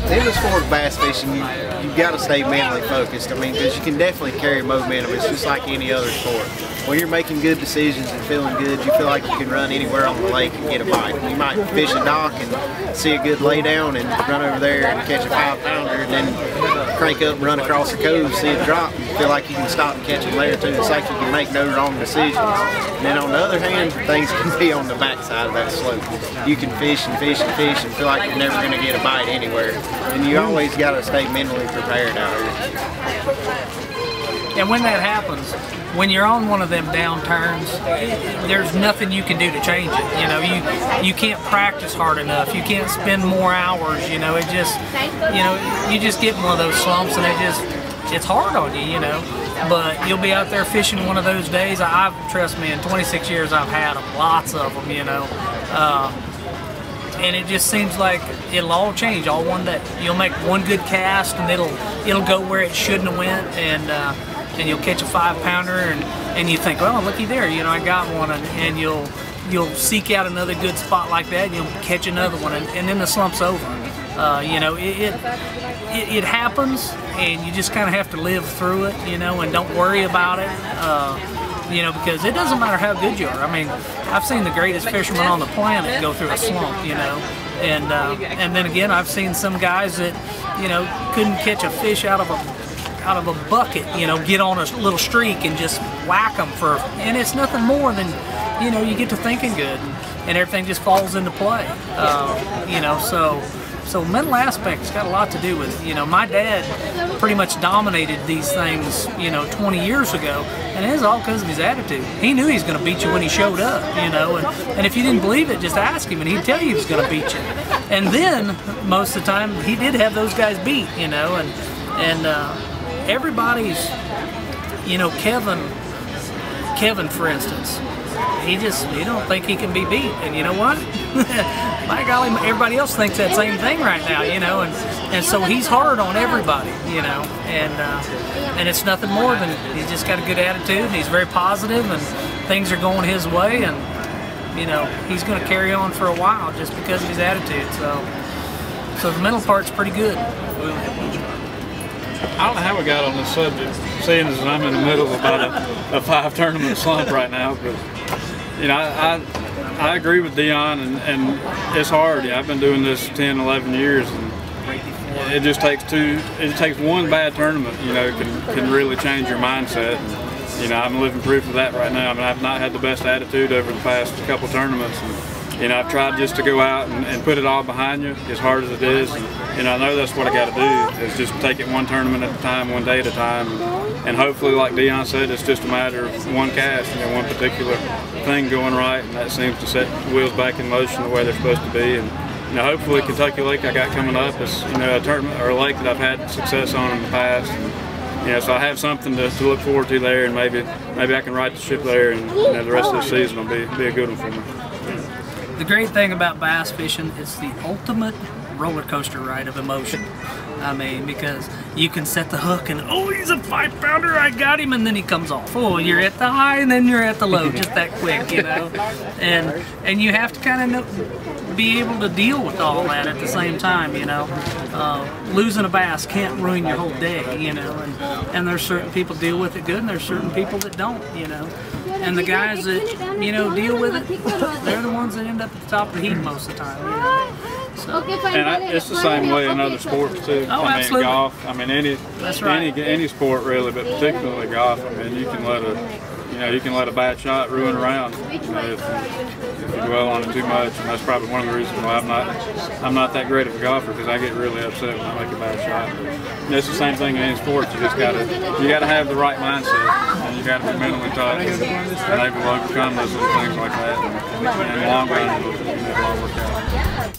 In the sport of bass fishing, you've got to stay mentally focused. I mean, because you can definitely carry momentum. It's just like any other sport. When you're making good decisions and feeling good, you feel like you can run anywhere on the lake and get a bite. You might fish a dock and see a good lay down and run over there and catch a 5-pounder, and then crank up and run across the cove, see it drop, and feel like you can stop and catch them there too. It's like you can make no wrong decisions. And then on the other hand, things can be on the backside of that slope. You can fish and fish and fish and feel like you're never going to get a bite anywhere. And you always got to stay mentally prepared out here. And when that happens, when you're on one of them downturns, there's nothing you can do to change it. You know, you can't practice hard enough. You can't spend more hours. You know, it just, you know, you just get in one of those slumps, and it's hard on you. You know, but you'll be out there fishing one of those days. Trust me, in 26 years I've had them, lots of them. You know. And it just seems like it'll all change all one day. You'll make one good cast, and it'll go where it shouldn't have went, and you'll catch a 5-pounder, and you think, well, looky there, you know, I got one, and you'll seek out another good spot like that, and you'll catch another one, and then the slump's over. You know, it happens, and you just kind of have to live through it, you know, and don't worry about it. You know, because it doesn't matter how good you are. I mean, I've seen the greatest fishermen on the planet go through a slump, you know, and then again, I've seen some guys that, you know, couldn't catch a fish out of a bucket, you know, get on a little streak and just whack them and it's nothing more than, you know, you get to thinking good, and everything just falls into play. You know, so mental aspect's got a lot to do with it. You know, my dad pretty much dominated these things, you know, 20 years ago, and it was all because of his attitude. He knew he was going to beat you when he showed up, you know, and if you didn't believe it, just ask him, and he'd tell you he was going to beat you. And then, most of the time, he did have those guys beat, you know, and everybody's, you know, Kevin, for instance, you don't think he can be beat, and you know what? My golly, everybody else thinks that same thing right now, you know, and so he's hard on everybody, you know, and it's nothing more than he's just got a good attitude, and he's very positive, and things are going his way, and you know, he's going to carry on for a while just because of his attitude. So the mental part's pretty good. I don't know how we got on this subject, seeing as I'm in the middle of about a 5-tournament slump right now, but you know, I agree with Dion, and it's hard. Yeah, I've been doing this 10, 11 years, and it just takes one bad tournament, you know, can really change your mindset. And, you know, I'm living proof of that right now. I mean, I've not had the best attitude over the past couple tournaments, and you know, I've tried just to go out and put it all behind you, as hard as it is. And I know that's what I got to do, is just take it one tournament at a time, one day at a time. And hopefully, like Dion said, it's just a matter of one cast, you know, one particular thing going right, and that seems to set the wheels back in motion the way they're supposed to be. And you know, hopefully Kentucky Lake I got coming up is, you know, a tournament or a lake that I've had success on in the past. And, you know, so I have something to look forward to there, and maybe I can right the ship there, and you know, the rest of the season will be a good one for me. The great thing about bass fishing is the ultimate roller coaster ride of emotion. I mean, because you can set the hook and, oh, he's a 5-pounder, I got him, and then he comes off. Oh, you're at the high and then you're at the low, just that quick, you know. And you have to kind of be able to deal with all that at the same time, you know. Losing a bass can't ruin your whole day, you know. And there's certain people deal with it good, and there's certain people that don't, you know. And the guys that, you know, deal with it, they're the ones that end up at the top of the heat most of the time, you know. So. And it's the same way in other sports too. Oh, I mean, absolutely. Golf. I mean, any sport really, but particularly golf. I mean, you can let a bad shot ruin a round. You know, if you dwell on it too much, and that's probably one of the reasons why I'm not that great of a golfer, because I get really upset when I make a bad shot. But it's the same thing in any sport. You gotta have the right mindset, and you gotta be mentally tough and able to overcome those little things like that. And in the long run, it'll all work out.